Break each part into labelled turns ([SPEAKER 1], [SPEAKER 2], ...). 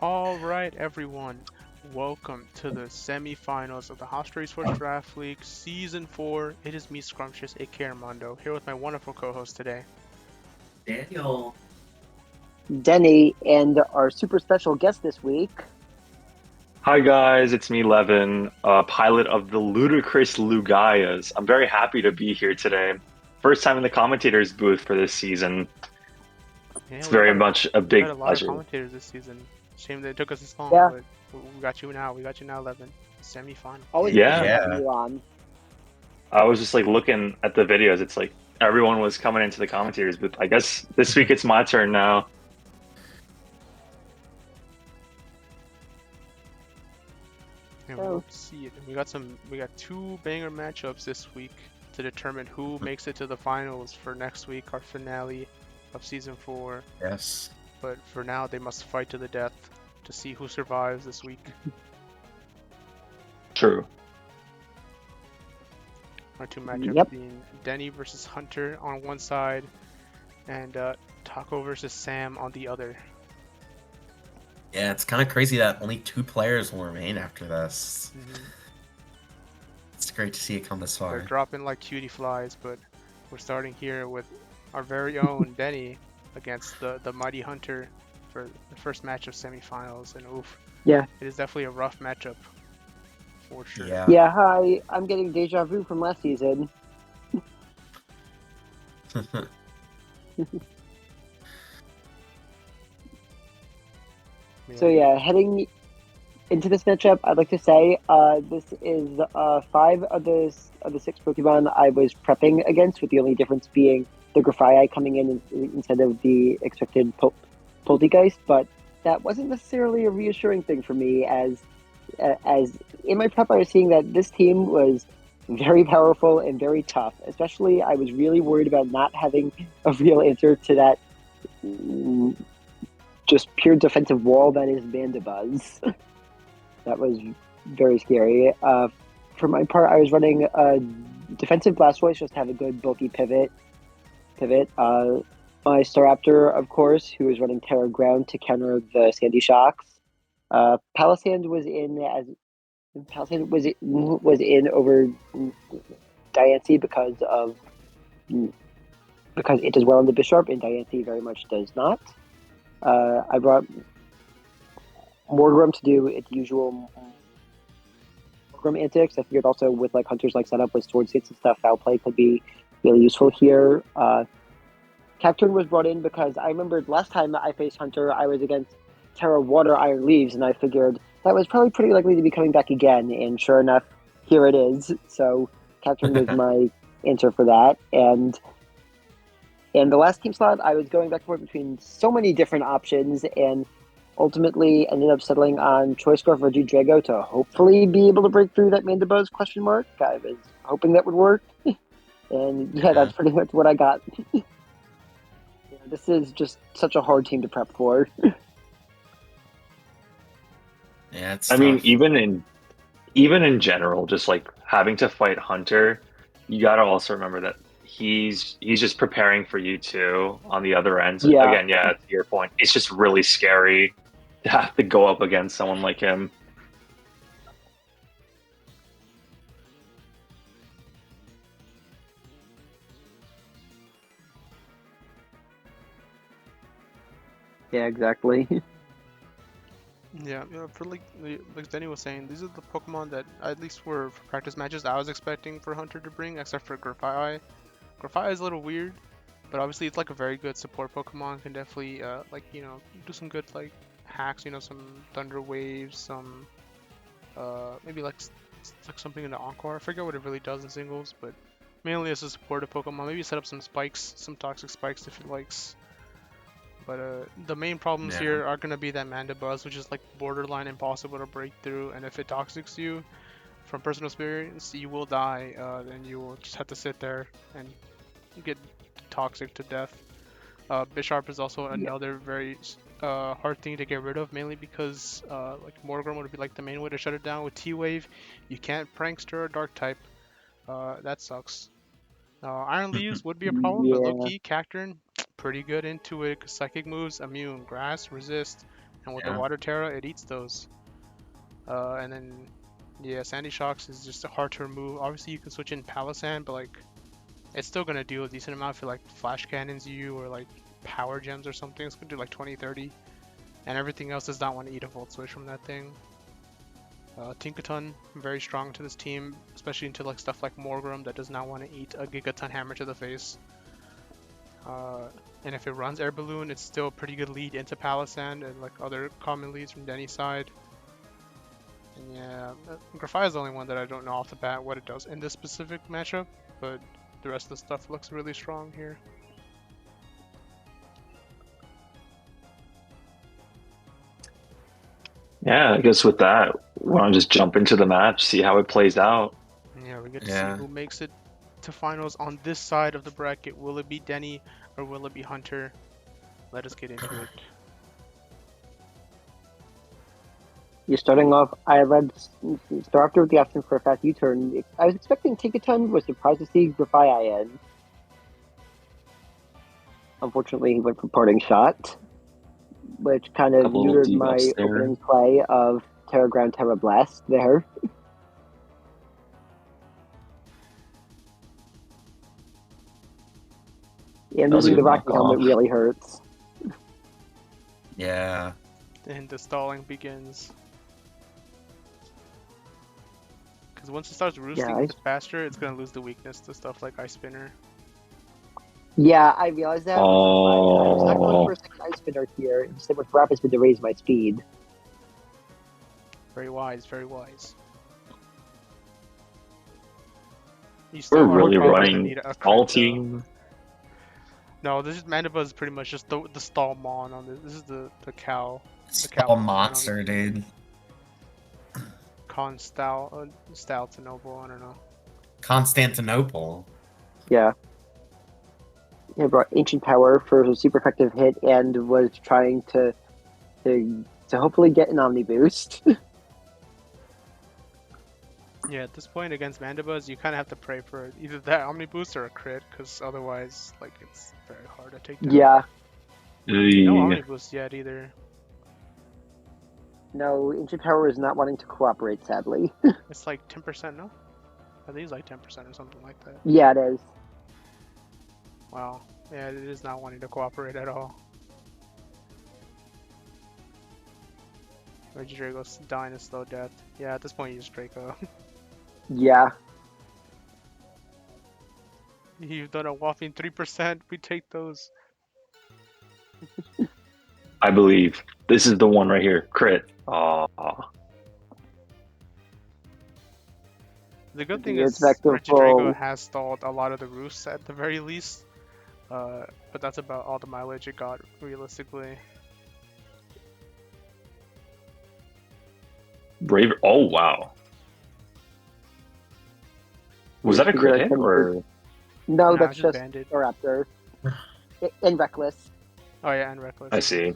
[SPEAKER 1] All right, everyone. Welcome to the semifinals of the Hofstra Esports Draft League Season 4. It is me, Scrumptious, aka Armando, here with my wonderful co-host today.
[SPEAKER 2] Daniel.
[SPEAKER 3] Denny, and our super special guest this week.
[SPEAKER 4] Hi guys, it's me, Levin, pilot of the ludicrous Lugaias. I'm very happy to be here today. First time in the commentators booth for this season.
[SPEAKER 1] Yeah,
[SPEAKER 4] It's very much a
[SPEAKER 1] we've had
[SPEAKER 4] big
[SPEAKER 1] a lot of
[SPEAKER 4] pleasure.
[SPEAKER 1] commentators this season. Shame that it took us this long,
[SPEAKER 3] Yeah.
[SPEAKER 1] but we got you now. We got you now, Levin. Semi-final.
[SPEAKER 3] Always
[SPEAKER 4] Yeah.
[SPEAKER 3] appreciate having you on.
[SPEAKER 4] I was just like looking at the videos. It's like everyone was coming into the commentators booth. I guess this week it's my turn now.
[SPEAKER 1] And we'll see it. We got two banger matchups this week to determine who makes it to the finals for next week, our finale of Season 4.
[SPEAKER 2] Yes.
[SPEAKER 1] But for now, they must fight to the death to see who survives this week.
[SPEAKER 4] True.
[SPEAKER 1] Our two matchups
[SPEAKER 3] Yep.
[SPEAKER 1] being Denny versus Hunter on one side, and Taco versus Sam on the other.
[SPEAKER 2] Yeah, it's kind of crazy that only 2 players will remain after this. It's great to see it come this
[SPEAKER 1] They're
[SPEAKER 2] far.
[SPEAKER 1] dropping like cutie flies, but we're starting here with our very own Denny against the mighty Hunter for the first match of semifinals. And oof,
[SPEAKER 3] Yeah.
[SPEAKER 1] it is definitely a rough matchup for sure.
[SPEAKER 2] Yeah.
[SPEAKER 3] Yeah, hi. I'm getting deja vu from last season. So yeah, heading into this matchup, I'd like to say this is 5 of the 6 Pokemon I was prepping against, with the only difference being the Grafaiai coming in instead of the expected Poltegeist. But that wasn't necessarily a reassuring thing for me, as in my prep I was seeing that this team was very powerful and very tough. Especially, I was really worried about not having a real answer to that just pure defensive wall that is Mandibuzz. That was very scary. For my part, I was running a defensive Blastoise just to have a good bulky pivot. My Staraptor, of course, who was running Terra Ground to counter the Sandy Shocks. Palisand was in over Diancie because it does well in the Bisharp, and Diancie very much does not. I brought Morgrim to do its usual Morgrim antics. I figured also with like Hunter's like setup with Sword Skates and stuff, Foul Play could be really useful here. Cacturn was brought in because I remembered last time I faced Hunter, I was against Terra Water Iron Leaves, and I figured that was probably pretty likely to be coming back again, and sure enough, here it is. So Cacturn was my answer for that, and the last team slot, I was going back and forth between so many different options, and ultimately ended up settling on Choice Scarf Regidrago to hopefully be able to break through that Mandibuzz ? I was hoping that would work, and yeah, that's pretty much what I got. This is just such a hard team to prep for.
[SPEAKER 2] Yeah, it's
[SPEAKER 4] I mean,
[SPEAKER 2] tough.
[SPEAKER 4] even in general, just like having to fight Hunter, you gotta also remember that he's just preparing for you too on the other end. So
[SPEAKER 3] Yeah.
[SPEAKER 4] again, yeah, to your point, it's just really scary to have to go up against someone like him.
[SPEAKER 3] Yeah, exactly.
[SPEAKER 1] Yeah, for like Denny was saying, these are the Pokemon that at least were for practice matches I was expecting for Hunter to bring, except for Grafaiai. Grafaiai is a little weird, but obviously it's like a very good support Pokemon. Can definitely like do some good like hacks. Some Thunder Waves, some maybe like something in the Encore. I forget what it really does in singles, but mainly as a supportive Pokemon. Maybe set up some spikes, some toxic spikes if it likes. But the main problems here are going to be that Mandibuzz, which is like borderline impossible to break through, and if it toxics you, from personal experience, you will die, and you will just have to sit there and get toxic to death. Bisharp is also another very hard thing to get rid of, mainly because like Morgrim would be like the main way to shut it down. With T-Wave, you can't Prankster or Dark type. That sucks. Iron Leaves would be a problem, but
[SPEAKER 3] Yeah.
[SPEAKER 1] low-key, Cacturn, pretty good into it. Psychic moves, Immune, Grass, Resist, and with the
[SPEAKER 2] Yeah.
[SPEAKER 1] Water Terra, it eats those. And then, yeah, Sandy Shocks is just hard to remove. Obviously, you can switch in Palisand, but like, it's still gonna do a decent amount for like Flash Cannons you or like Power Gems or something. It's gonna do like 20, 30. And everything else does not want to eat a Volt Switch from that thing. Tinkaton, very strong to this team, especially into like stuff like Morgrim that does not want to eat a Gigaton Hammer to the face. And if it runs Air Balloon, it's still a pretty good lead into Palisand and like other common leads from Denny's side. And yeah, Grafai is the only one that I don't know off the bat what it does in this specific matchup, but the rest of the stuff looks really strong here.
[SPEAKER 4] Yeah, I guess with that, why don't just jump into the match, see how it plays out.
[SPEAKER 1] Yeah, we get to
[SPEAKER 2] Yeah.
[SPEAKER 1] see who makes it to finals on this side of the bracket. Will it be Denny or will it be Hunter? Let us get into it.
[SPEAKER 3] You're starting off. I led Staraptor with the option for a fast U-turn. I was expecting Tinkaton, was surprised to see Grafai in. Unfortunately, he went for parting shot, which kind of
[SPEAKER 4] Couple
[SPEAKER 3] neutered my
[SPEAKER 4] debuffs there.
[SPEAKER 3] opening play of Terra Ground, Terra Blast there. And
[SPEAKER 4] That was a
[SPEAKER 3] losing the
[SPEAKER 4] good
[SPEAKER 3] Rocky helmet
[SPEAKER 4] knockoff.
[SPEAKER 3] really hurts.
[SPEAKER 2] Yeah.
[SPEAKER 1] And the stalling begins. Because once it starts roosting
[SPEAKER 3] Yeah,
[SPEAKER 1] faster, it's going to lose the weakness to stuff like Ice Spinner.
[SPEAKER 3] Yeah, I realized that. Which is why I was not going
[SPEAKER 4] Oh,
[SPEAKER 3] for a second Ice Spinner here. Instead, with Rapid Spin to raise my speed.
[SPEAKER 1] Very wise, very wise. You
[SPEAKER 4] we're
[SPEAKER 1] still are
[SPEAKER 4] really
[SPEAKER 1] probably gonna
[SPEAKER 4] running
[SPEAKER 1] need a crit,
[SPEAKER 4] all
[SPEAKER 1] though.
[SPEAKER 4] team.
[SPEAKER 1] No, this is Mandiba is pretty much just the stall mon on this. This is the cow.
[SPEAKER 2] Stall monster, dude.
[SPEAKER 1] Constantinople, I don't know.
[SPEAKER 2] Constantinople.
[SPEAKER 3] Yeah. He brought Ancient Power for a super effective hit and was trying to hopefully get an Omni Boost.
[SPEAKER 1] Yeah, at this point against Mandibas, you kind of have to pray for either that Omni Boost or a crit, because otherwise, like, it's very hard to take down.
[SPEAKER 3] Yeah.
[SPEAKER 1] No
[SPEAKER 4] Ugh.
[SPEAKER 1] Omni Boost yet either.
[SPEAKER 3] No, Ancient Power is not wanting to cooperate, sadly.
[SPEAKER 1] It's like 10%, no? I think it's like 10% or something like that.
[SPEAKER 3] Yeah, it is.
[SPEAKER 1] Wow. Yeah, it is not wanting to cooperate at all. Regidrago's dying a slow death. Yeah, at this point you just Draco.
[SPEAKER 3] Yeah.
[SPEAKER 1] You've done a whopping 3%. We take those.
[SPEAKER 4] I believe this is the one right here. Crit. Aw.
[SPEAKER 1] The good thing
[SPEAKER 3] It's
[SPEAKER 1] is
[SPEAKER 3] back to
[SPEAKER 1] Regidrago
[SPEAKER 3] full.
[SPEAKER 1] has stalled a lot of the roosts at the very least. But that's about all the mileage it got, realistically.
[SPEAKER 4] Brave. Oh, wow. Was that a crit hit or?
[SPEAKER 3] No,
[SPEAKER 1] Nah,
[SPEAKER 3] that's
[SPEAKER 1] it's
[SPEAKER 3] just
[SPEAKER 1] banded.
[SPEAKER 3] a Raptor. And Reckless.
[SPEAKER 1] Oh yeah, and Reckless.
[SPEAKER 4] I see.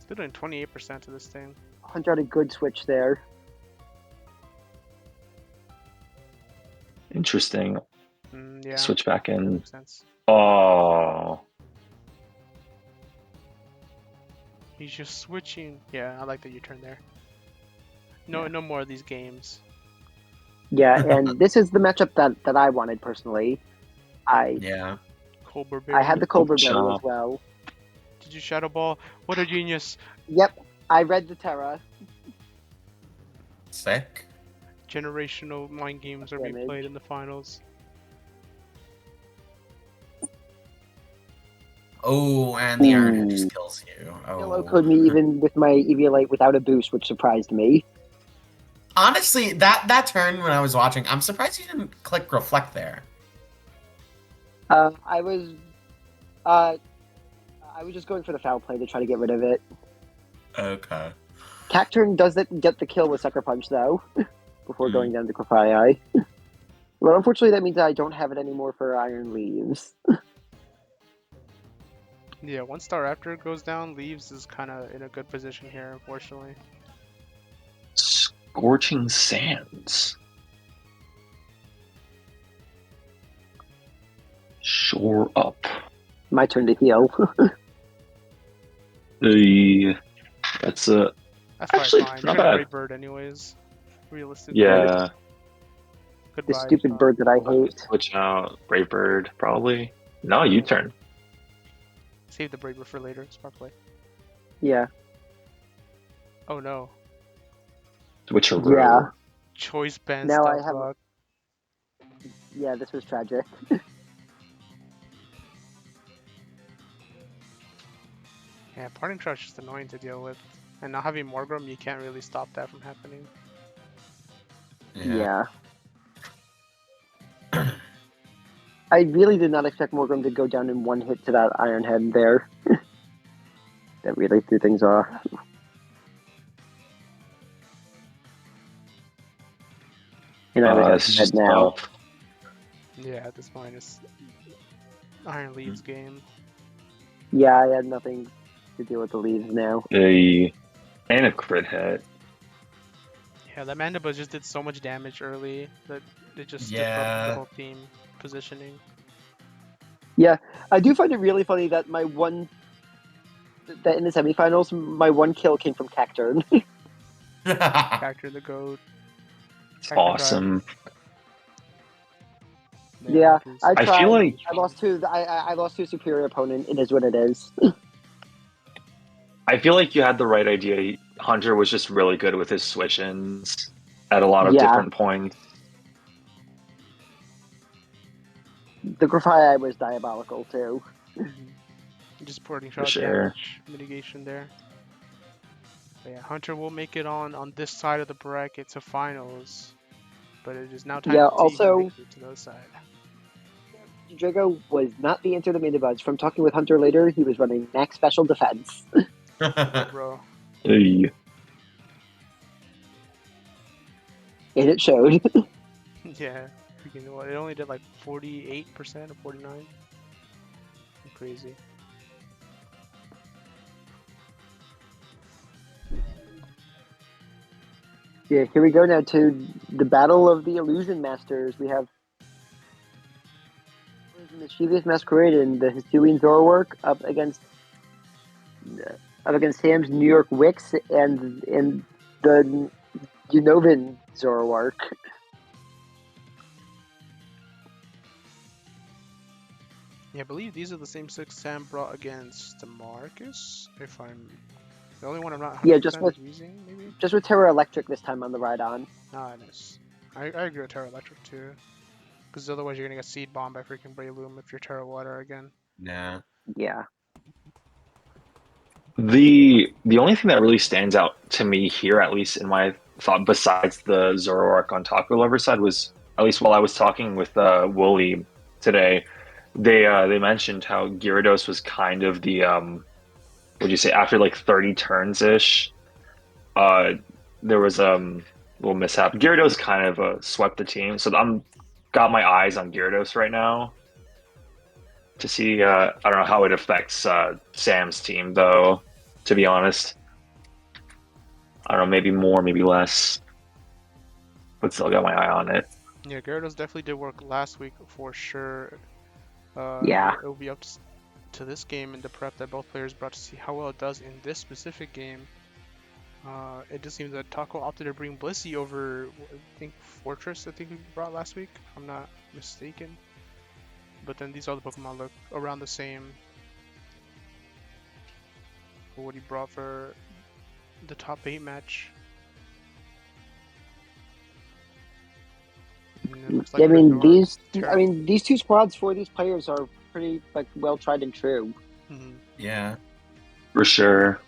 [SPEAKER 1] Still doing 28% to this thing.
[SPEAKER 3] Hunter had a good switch there.
[SPEAKER 4] Interesting.
[SPEAKER 1] Yeah.
[SPEAKER 4] Switch back
[SPEAKER 1] That
[SPEAKER 4] in.
[SPEAKER 1] makes sense.
[SPEAKER 4] Oh.
[SPEAKER 1] He's just switching. Yeah, I like that you turn there. No, no more of these games.
[SPEAKER 3] Yeah, and this is the matchup that I wanted personally.
[SPEAKER 2] Yeah.
[SPEAKER 1] Cobra Berry.
[SPEAKER 3] I had the Cobra Berry
[SPEAKER 4] Chop.
[SPEAKER 3] as well.
[SPEAKER 1] Did you Shadow Ball? What a genius!
[SPEAKER 3] Yep, I read the Terra.
[SPEAKER 2] Sick.
[SPEAKER 1] Generational mind games are being
[SPEAKER 3] Damage.
[SPEAKER 1] played in the finals.
[SPEAKER 2] Oh, and the Iron just kills you.
[SPEAKER 3] Yellow
[SPEAKER 2] Oh.
[SPEAKER 3] code me even with my Eviolite without a boost, which surprised me.
[SPEAKER 2] Honestly, that turn when I was watching, I'm surprised you didn't click reflect there.
[SPEAKER 3] I was just going for the foul play to try to get rid of it.
[SPEAKER 2] Okay.
[SPEAKER 3] Cacturn does get the kill with Sucker Punch though, before going down to Grafai. Well, unfortunately, that means I don't have it anymore for Iron Leaves.
[SPEAKER 1] Yeah, once Staraptor goes down, Leaves is kind of in a good position here, unfortunately.
[SPEAKER 4] Scorching Sands. Shore up.
[SPEAKER 3] My turn to heal.
[SPEAKER 4] That's
[SPEAKER 1] That's probably
[SPEAKER 4] actually
[SPEAKER 1] fine. You're
[SPEAKER 4] not
[SPEAKER 1] gonna
[SPEAKER 4] bad.
[SPEAKER 1] Brave Bird anyways. Realistically.
[SPEAKER 4] Yeah,
[SPEAKER 3] The
[SPEAKER 1] Goodbye.
[SPEAKER 3] stupid bird that I hate.
[SPEAKER 4] switch out Brave Bird probably. No, U-turn.
[SPEAKER 1] Save the Brave Bird for later. Smart play.
[SPEAKER 3] Yeah.
[SPEAKER 1] Oh no.
[SPEAKER 4] Switcheroo.
[SPEAKER 3] Yeah.
[SPEAKER 1] Choice band
[SPEAKER 3] Now I
[SPEAKER 1] stealth
[SPEAKER 3] have-
[SPEAKER 1] rock.
[SPEAKER 3] Yeah, this was tragic.
[SPEAKER 1] Yeah, Parting Shot's just annoying to deal with. And not having Morgrim, you can't really stop that from happening.
[SPEAKER 3] Yeah. I really did not expect Morgrim to go down in one hit to that Iron Head there. That really threw things off. And I was
[SPEAKER 4] This is
[SPEAKER 3] at
[SPEAKER 4] just
[SPEAKER 3] head now.
[SPEAKER 4] tough.
[SPEAKER 1] Yeah, at this point, it's Iron Leaves game.
[SPEAKER 3] Yeah, I had nothing to deal with the leaves now.
[SPEAKER 4] And a crit hit.
[SPEAKER 1] Yeah, that Mandibuss just did so much damage early that it just disrupted
[SPEAKER 2] Yeah.
[SPEAKER 1] the whole team positioning.
[SPEAKER 3] I do find it really funny that that in the semifinals, my one kill came from Cacturn.
[SPEAKER 1] Factor the goat.
[SPEAKER 4] It's
[SPEAKER 1] Factor
[SPEAKER 4] awesome.
[SPEAKER 3] Yeah,
[SPEAKER 1] Hunters.
[SPEAKER 3] I
[SPEAKER 4] I
[SPEAKER 3] tried.
[SPEAKER 4] feel like
[SPEAKER 3] I lost to I lost to a superior opponent. It is what it is.
[SPEAKER 4] you had the right idea. Hunter was just really good with his switch-ins at a lot of
[SPEAKER 3] Yeah.
[SPEAKER 4] different points.
[SPEAKER 3] The Grafii was diabolical too.
[SPEAKER 1] Just Parting Shot
[SPEAKER 4] sure.
[SPEAKER 1] damage mitigation there. But yeah, Hunter will make it on this side of the bracket to finals. But it is now time
[SPEAKER 3] Yeah,
[SPEAKER 1] to see who
[SPEAKER 3] also-
[SPEAKER 1] makes it to the other side.
[SPEAKER 3] Drago was not the answer to Mandibuss. From talking with Hunter later, he was running max special defense.
[SPEAKER 1] Bro.
[SPEAKER 4] Hey.
[SPEAKER 3] And it showed.
[SPEAKER 1] Yeah. Freaking what? It only did like 48% or 49. Crazy.
[SPEAKER 3] Yeah, here we go now to the battle of the Illusion Masters. We have Mischievous Masquerade and the Hisuian Zoroark up against Sam's New York Wicks and the Unovan Zoroark.
[SPEAKER 1] Yeah, I believe these are the same 6 Sam brought against Marcus. If I'm the only one I'm not 100%
[SPEAKER 3] Yeah, just with-
[SPEAKER 1] using, maybe.
[SPEAKER 3] Just with Terra Electric this time on the ride on.
[SPEAKER 1] Ah, nice. I agree with Terra Electric too. Because otherwise you're gonna get Seed Bomb by freaking Breloom if you're Terra Water again.
[SPEAKER 2] Nah.
[SPEAKER 3] Yeah.
[SPEAKER 4] The only thing that really stands out to me here, at least in my thought, besides the Zoroark on Taco Lover side, was at least while I was talking with Wooly today, they mentioned how Gyarados was kind of the would you say after like 30 turns ish, there was little mishap. Gyarados kind of swept the team, so I'm got my eyes on Gyarados right now to see. I don't know how it affects Sam's team though. To be honest, I don't know, maybe more, maybe less, but still got my eye on it.
[SPEAKER 1] Yeah, Gyarados definitely did work last week for sure.
[SPEAKER 3] Yeah.
[SPEAKER 1] It will be up to this game and the prep that both players brought to see how well it does in this specific game. It just seems that Taco opted to bring Blissey over, I think, Fortress, I think he brought last week, if I'm not mistaken. But then these other Pokemon look around the same for what he brought for the top 8 match. And it looks like
[SPEAKER 3] Yeah, I mean
[SPEAKER 1] Zoroark,
[SPEAKER 3] these two squads for these players are pretty like well tried and true.
[SPEAKER 2] Yeah.
[SPEAKER 4] For sure.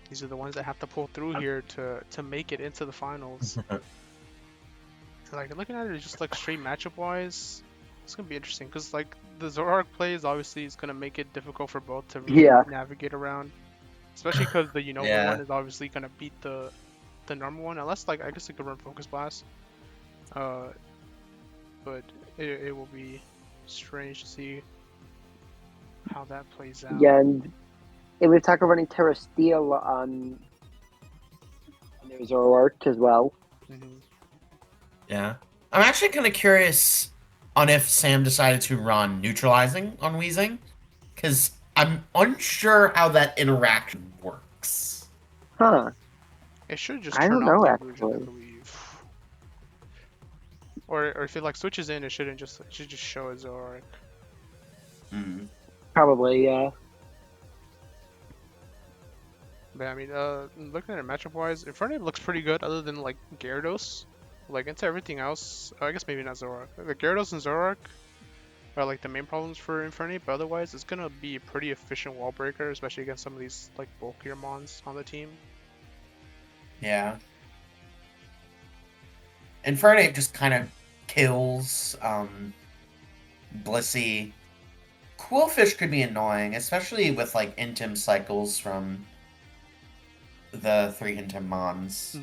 [SPEAKER 1] These are the ones that have to pull through here to make it into the finals. Like looking at it just like straight matchup wise, it's gonna be interesting because like the Zoroark plays obviously is gonna make it difficult for both to really
[SPEAKER 3] Yeah.
[SPEAKER 1] navigate around, especially because the Unova
[SPEAKER 2] Yeah.
[SPEAKER 1] one is obviously gonna beat the normal one unless like I guess it could run Focus Blast. But it will be strange to see how that plays out.
[SPEAKER 3] Yeah, and with Taco running Terra Steel on their Zoroark as well.
[SPEAKER 1] Mhm.
[SPEAKER 2] Yeah. I'm actually kind of curious on if Sam decided to run neutralizing on Weezing, because I'm unsure how that interaction works.
[SPEAKER 3] Huh.
[SPEAKER 1] It should just
[SPEAKER 3] I
[SPEAKER 1] turn
[SPEAKER 3] don't
[SPEAKER 1] off
[SPEAKER 3] know,
[SPEAKER 1] the illusion, I
[SPEAKER 3] actually.
[SPEAKER 1] believe. Or if it like switches in, it shouldn't just, it should just show as Zoroark.
[SPEAKER 2] Mm.
[SPEAKER 3] Probably, yeah.
[SPEAKER 1] But I mean, looking at it matchup wise, Infernape looks pretty good other than like Gyarados. Like into everything else, I guess maybe not Zoroark. Like Gyarados and Zoroark are like the main problems for Infernape, but otherwise it's gonna be a pretty efficient wall breaker, especially against some of these like bulkier mons on the team.
[SPEAKER 2] Yeah. Infernape just kind of kills Blissey. Quillfish could be annoying, especially with like Intim cycles from the 3 Intim Mons.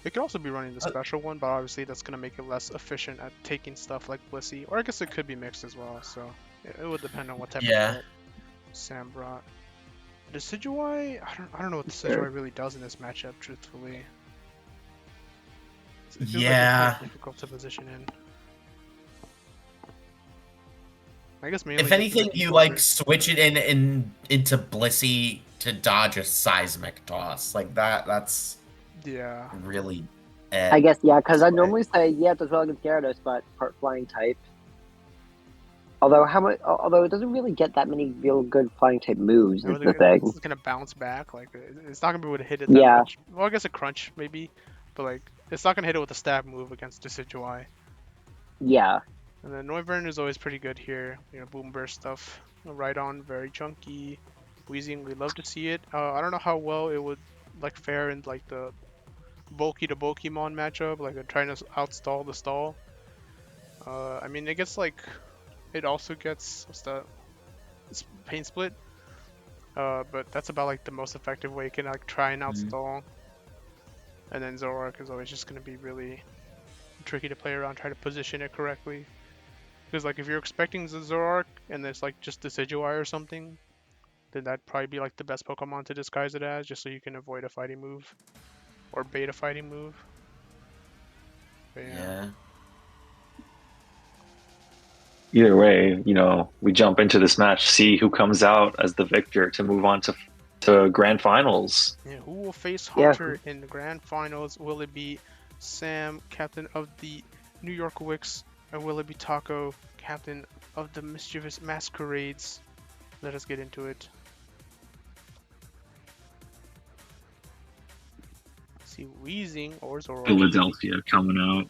[SPEAKER 1] It could also be running the special one, but obviously that's gonna make it less efficient at taking stuff like Blissey, or I guess it could be mixed as well. So it would depend on what type of set Sam brought. Decidueye, I don't know what Decidueye really does in this matchup, truthfully. It feels like it's very difficult to position in. I guess mainly
[SPEAKER 2] If
[SPEAKER 1] just
[SPEAKER 2] anything, you like switch it into Blissey to dodge a seismic toss. Like that's really it.
[SPEAKER 3] I guess, yeah, because I'd normally say, yeah, it does well against Gyarados, but part flying type. Although although it doesn't really get that many real good flying type moves, is the thing.
[SPEAKER 1] It's gonna bounce back. Like it's not gonna be able to hit it that much. Well, I guess a crunch maybe, but like it's not gonna hit it with a stab move against Decidueye.
[SPEAKER 3] Yeah.
[SPEAKER 1] And then Noivern is always pretty good here. You know, boom burst stuff. Right on, very chunky. Weezing, we love to see it. I don't know how well it would like fare in like the bulky to bulky mon matchup, like trying to outstall the stall. I mean, it gets like, it also gets pain split. But that's about like the most effective way you can like try and outstall. And then Zoroark is always just gonna be really tricky to play around, try to position it correctly. Because like if you're expecting the Zoroark and there's like just Decidueye or something, then that'd probably be like the best Pokemon to disguise it as, just so you can avoid a fighting move. Or bait a fighting move. But yeah.
[SPEAKER 4] Either way, you know, we jump into this match, see who comes out as the victor to move on to grand finals.
[SPEAKER 1] Yeah, who will face Hunter in the grand finals? Will it be Sam, captain of the New York Wicks, or will it be Taco, captain of the Mischievous Masquerades? Let us get into it. Let's see, Weezing or Zoroark.
[SPEAKER 4] Philadelphia coming out.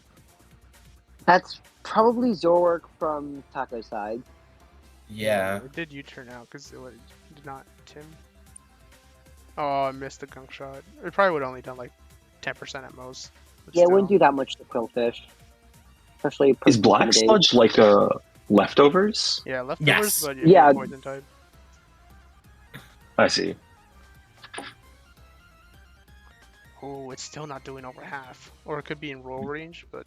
[SPEAKER 3] That's probably Zoroark from Taco's side.
[SPEAKER 2] Yeah.
[SPEAKER 1] It did U-turn out because it did not Tim. Oh, I missed the gunk shot. It probably would have only done like 10% at most.
[SPEAKER 3] Yeah, it wouldn't do that much to Quillfish. Especially
[SPEAKER 4] is Black Sludge like leftovers?
[SPEAKER 1] Yeah, leftovers, but
[SPEAKER 3] yeah,
[SPEAKER 1] poison type.
[SPEAKER 4] I see.
[SPEAKER 1] Oh, it's still not doing over half. Or it could be in roll range, but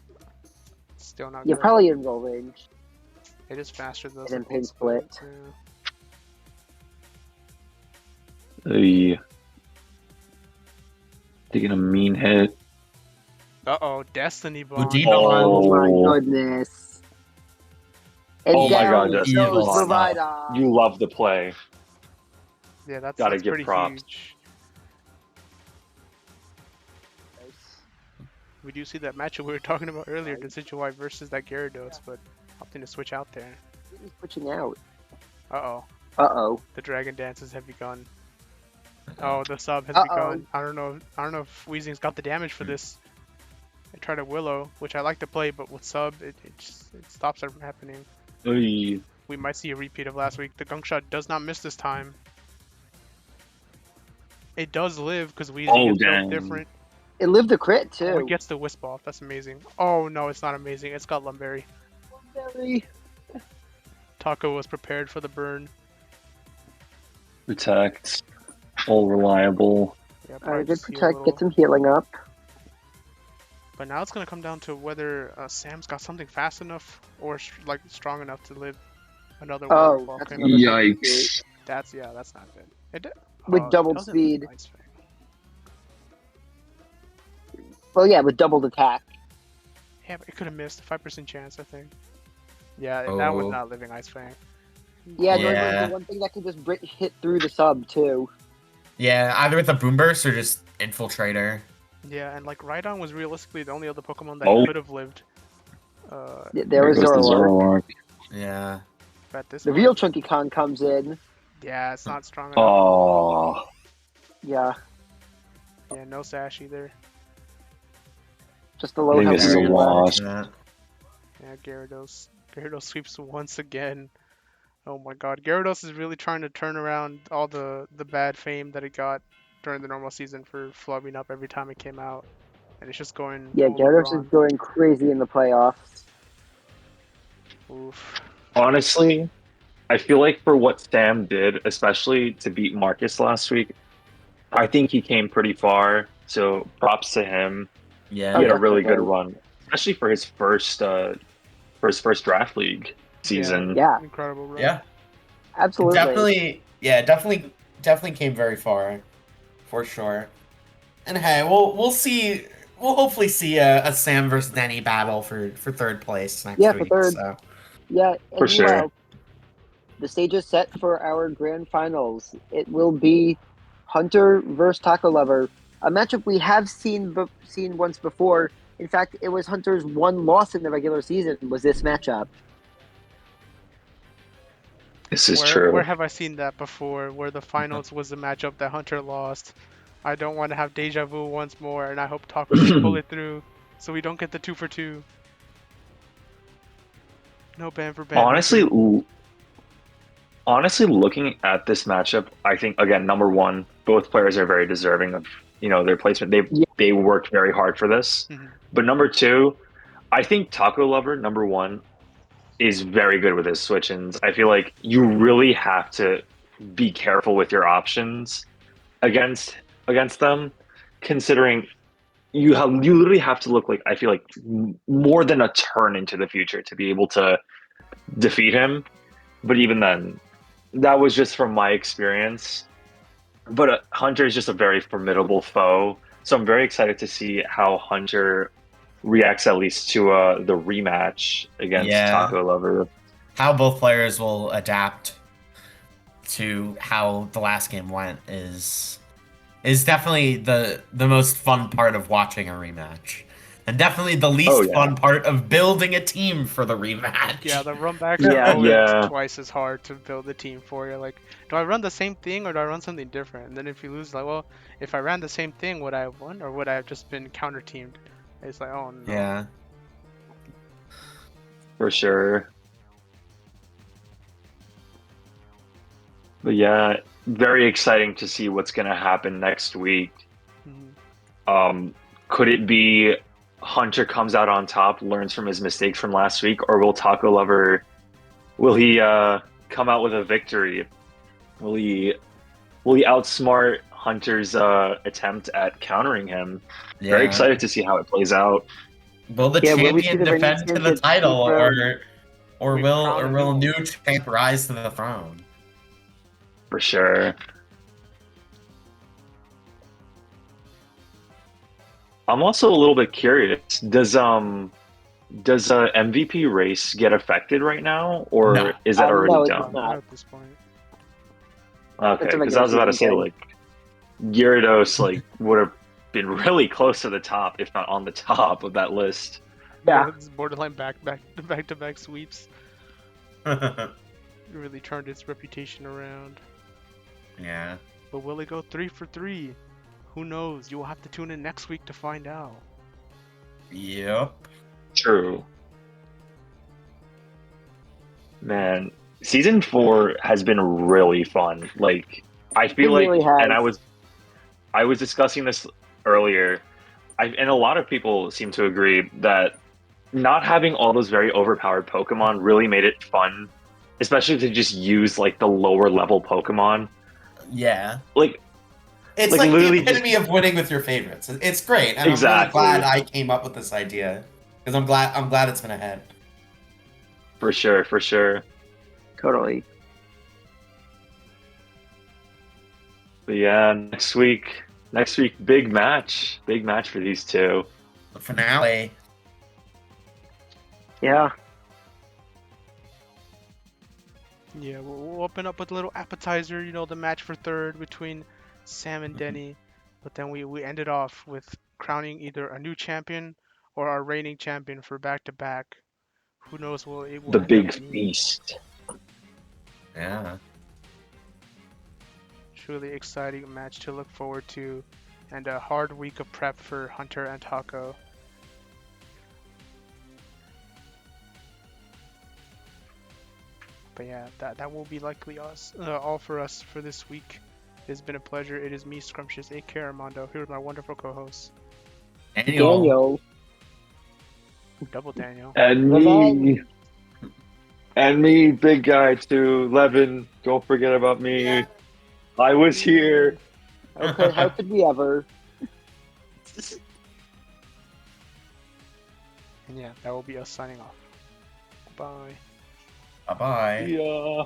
[SPEAKER 1] it's still not
[SPEAKER 3] good. Probably in roll range.
[SPEAKER 1] It is faster though.
[SPEAKER 3] And then pain split.
[SPEAKER 4] Taking a mean hit.
[SPEAKER 1] Uh-oh, Destiny Bomb.
[SPEAKER 3] Oh my goodness. And
[SPEAKER 4] oh my god,
[SPEAKER 3] Destiny
[SPEAKER 4] you love the play.
[SPEAKER 1] Yeah, that's
[SPEAKER 4] gotta give
[SPEAKER 1] pretty
[SPEAKER 4] props.
[SPEAKER 1] Huge. We do see that matchup we were talking about earlier, Decidueye versus that Gyarados, but opting to switch out there.
[SPEAKER 3] He's switching out.
[SPEAKER 1] Uh-oh.
[SPEAKER 3] Uh-oh.
[SPEAKER 1] The Dragon Dances have begun. Oh, the sub has begun. I don't know if Weezing's got the damage for this. I tried a Willow, which I like to play, but with sub, it stops it from happening.
[SPEAKER 4] Oy.
[SPEAKER 1] We might see a repeat of last week. The gunk shot does not miss this time. It does live because Weezing is so different.
[SPEAKER 3] It lived the crit too.
[SPEAKER 1] Oh, it gets the wisp off. That's amazing. Oh no, it's not amazing. It's got Lumberry. Taco was prepared for the burn.
[SPEAKER 4] Protect. All reliable.
[SPEAKER 1] Yeah,
[SPEAKER 3] Alright, good protect. Get some healing up.
[SPEAKER 1] But now it's gonna come down to whether Sam's got something fast enough or like strong enough to live another waterfall.
[SPEAKER 4] Yikes!
[SPEAKER 1] That's not good.
[SPEAKER 3] With doubled speed. Well, yeah, with doubled attack.
[SPEAKER 1] Yeah, but it could have missed. 5% chance, I think. Yeah, that was not living Ice Fang.
[SPEAKER 3] Yeah,
[SPEAKER 2] Yeah.
[SPEAKER 3] the one thing that can just hit through the sub too.
[SPEAKER 2] Yeah, either with a boom burst or just infiltrator.
[SPEAKER 1] Yeah, and like Rhydon was realistically the only other Pokemon that
[SPEAKER 4] Oh.
[SPEAKER 1] could have lived.
[SPEAKER 3] There was
[SPEAKER 4] goes the
[SPEAKER 3] Zoroark.
[SPEAKER 4] Zoroark.
[SPEAKER 2] Yeah.
[SPEAKER 1] But this
[SPEAKER 3] The
[SPEAKER 1] one,
[SPEAKER 3] real Chunky Kong comes in.
[SPEAKER 1] yeah, it's not strong enough.
[SPEAKER 4] Oh,
[SPEAKER 3] Yeah,
[SPEAKER 1] Yeah, no sash either.
[SPEAKER 3] just the
[SPEAKER 4] I
[SPEAKER 3] low
[SPEAKER 4] think
[SPEAKER 3] health
[SPEAKER 4] this is a
[SPEAKER 3] Weaviles.
[SPEAKER 4] loss.
[SPEAKER 1] Yeah, Gyarados sweeps once again. Oh my god, Gyarados is really trying to turn around all the bad fame that it got during the normal season for flubbing up every time it came out. And it's just going
[SPEAKER 3] Yeah,
[SPEAKER 1] full
[SPEAKER 3] Gyarados is
[SPEAKER 1] LeBron.
[SPEAKER 3] going crazy in the playoffs.
[SPEAKER 1] Oof.
[SPEAKER 4] Honestly, I feel like for what Sam did, especially to beat Marcus last week, I think he came pretty far. So props to him.
[SPEAKER 2] Yeah.
[SPEAKER 4] He had a
[SPEAKER 3] Oh,
[SPEAKER 4] really good
[SPEAKER 3] definitely.
[SPEAKER 4] run, especially for his first draft league season.
[SPEAKER 3] Yeah,
[SPEAKER 1] Incredible run.
[SPEAKER 2] Yeah.
[SPEAKER 3] absolutely.
[SPEAKER 2] Definitely came very far, for sure. And hey, we'll see. We'll hopefully see a Sam versus Denny battle for third place next
[SPEAKER 3] Yeah,
[SPEAKER 2] week.
[SPEAKER 3] for third.
[SPEAKER 2] So
[SPEAKER 3] Yeah,
[SPEAKER 4] For
[SPEAKER 3] and
[SPEAKER 4] sure.
[SPEAKER 3] meanwhile, the stage is set for our grand finals. It will be Hunter versus Taco Lover, a matchup we have seen once before. In fact, it was Hunter's one loss in the regular season was this matchup.
[SPEAKER 4] This is
[SPEAKER 1] Where
[SPEAKER 4] true.
[SPEAKER 1] have I seen that before? Where the finals was the matchup that Hunter lost. I don't want to have deja vu once more, and I hope Taco can pull it through, so we don't get the 2 for 2. No ban for ban.
[SPEAKER 4] Honestly, looking at this matchup, I think again, number one, both players are very deserving of their placement. They worked very hard for this.
[SPEAKER 1] Mhm.
[SPEAKER 4] But number two, I think Taco Lover, number one, is very good with his switch-ins. I feel like you really have to be careful with your options against them, considering you literally have to look like, I feel like, more than a turn into the future to be able to defeat him. But even then, that was just from my experience. But Hunter is just a very formidable foe, so I'm very excited to see how Hunter reacts at least to the rematch against
[SPEAKER 2] Yeah.
[SPEAKER 4] Taco Lover.
[SPEAKER 2] how both players will adapt to how the last game went is definitely the most fun part of watching a rematch. And definitely the least
[SPEAKER 4] Oh, yeah.
[SPEAKER 2] fun part of building a team for the rematch.
[SPEAKER 1] Yeah, the run backs
[SPEAKER 3] Yeah.
[SPEAKER 1] are always
[SPEAKER 4] Yeah.
[SPEAKER 1] twice as hard to build a team for. You're like, do I run the same thing or do I run something different? And then if you lose, like, well, if I ran the same thing, would I have won or would I have just been counter teamed? It's like, oh no.
[SPEAKER 2] Yeah.
[SPEAKER 4] For sure. But yeah, very exciting to see what's going to happen next week.
[SPEAKER 1] Mhm.
[SPEAKER 4] Could it be Hunter comes out on top, learns from his mistakes from last week, or will Taco Lover, will he come out with a victory? Will he outsmart Hunter's attempt at countering him?
[SPEAKER 2] Yeah.
[SPEAKER 4] Very excited to see how it plays out.
[SPEAKER 2] Will the
[SPEAKER 3] Yeah, will we see
[SPEAKER 2] champion
[SPEAKER 3] the reigning
[SPEAKER 2] defend to the
[SPEAKER 3] champion
[SPEAKER 2] title,
[SPEAKER 3] dethrone?
[SPEAKER 2] or
[SPEAKER 1] We
[SPEAKER 2] will
[SPEAKER 1] crown a
[SPEAKER 2] a
[SPEAKER 1] new
[SPEAKER 2] new champ rise to the throne?
[SPEAKER 4] For sure. I'm also a little bit curious. Does a MVP race get affected right now, or
[SPEAKER 2] No.
[SPEAKER 4] is that already
[SPEAKER 3] No, it's
[SPEAKER 4] done?
[SPEAKER 3] not.
[SPEAKER 1] Not at this point.
[SPEAKER 4] Okay,
[SPEAKER 3] It's a
[SPEAKER 4] because I
[SPEAKER 3] regular
[SPEAKER 4] was about to
[SPEAKER 3] season
[SPEAKER 4] say
[SPEAKER 3] thing.
[SPEAKER 4] like Gyarados would have been really close to the top, if not on the top of that list.
[SPEAKER 3] Yeah.
[SPEAKER 1] It's borderline back to back sweeps. It really turned its reputation around.
[SPEAKER 2] Yeah.
[SPEAKER 1] But will it go 3 for 3? Who knows? You will have to tune in next week to find out.
[SPEAKER 2] Yep.
[SPEAKER 4] True. Man, season 4 has been really fun. Like, I feel
[SPEAKER 3] It
[SPEAKER 4] like,
[SPEAKER 3] really has.
[SPEAKER 4] and I was discussing this earlier, and a lot of people seem to agree that not having all those very overpowered Pokemon really made it fun, especially to just use like the lower level Pokemon.
[SPEAKER 2] Yeah.
[SPEAKER 4] Like,
[SPEAKER 2] It's
[SPEAKER 4] Like,
[SPEAKER 2] like the
[SPEAKER 4] literally
[SPEAKER 2] epitome of winning with your favorites. It's great, and I'm really
[SPEAKER 4] Exactly.
[SPEAKER 2] glad I came up with this idea because I'm glad it's been ahead.
[SPEAKER 4] for sure, for sure.
[SPEAKER 3] Totally.
[SPEAKER 4] But yeah, next week, big match for these two.
[SPEAKER 2] The finale.
[SPEAKER 3] Yeah.
[SPEAKER 1] Yeah, we'll open up with a little appetizer, the match for third between Sam and Denny. But then we ended off with crowning either a new champion or our reigning champion for back to back. Who knows what it will
[SPEAKER 4] The
[SPEAKER 1] end up
[SPEAKER 4] big
[SPEAKER 1] being.
[SPEAKER 4] feast.
[SPEAKER 2] Yeah.
[SPEAKER 1] Truly exciting match to look forward to, and a hard week of prep for Hunter and Taco. But yeah, that will be likely us all for us for this week. It has been a pleasure. It is me, Scrumptious, aka Armando, here with my wonderful co-host,
[SPEAKER 2] Daniel.
[SPEAKER 1] Double Daniel.
[SPEAKER 4] And me. And me, big guy too. Levin, don't forget about me. I was here.
[SPEAKER 3] Okay, how could we ever?
[SPEAKER 1] And yeah, that will be us signing off. Bye.
[SPEAKER 2] Bye bye.
[SPEAKER 4] Yeah.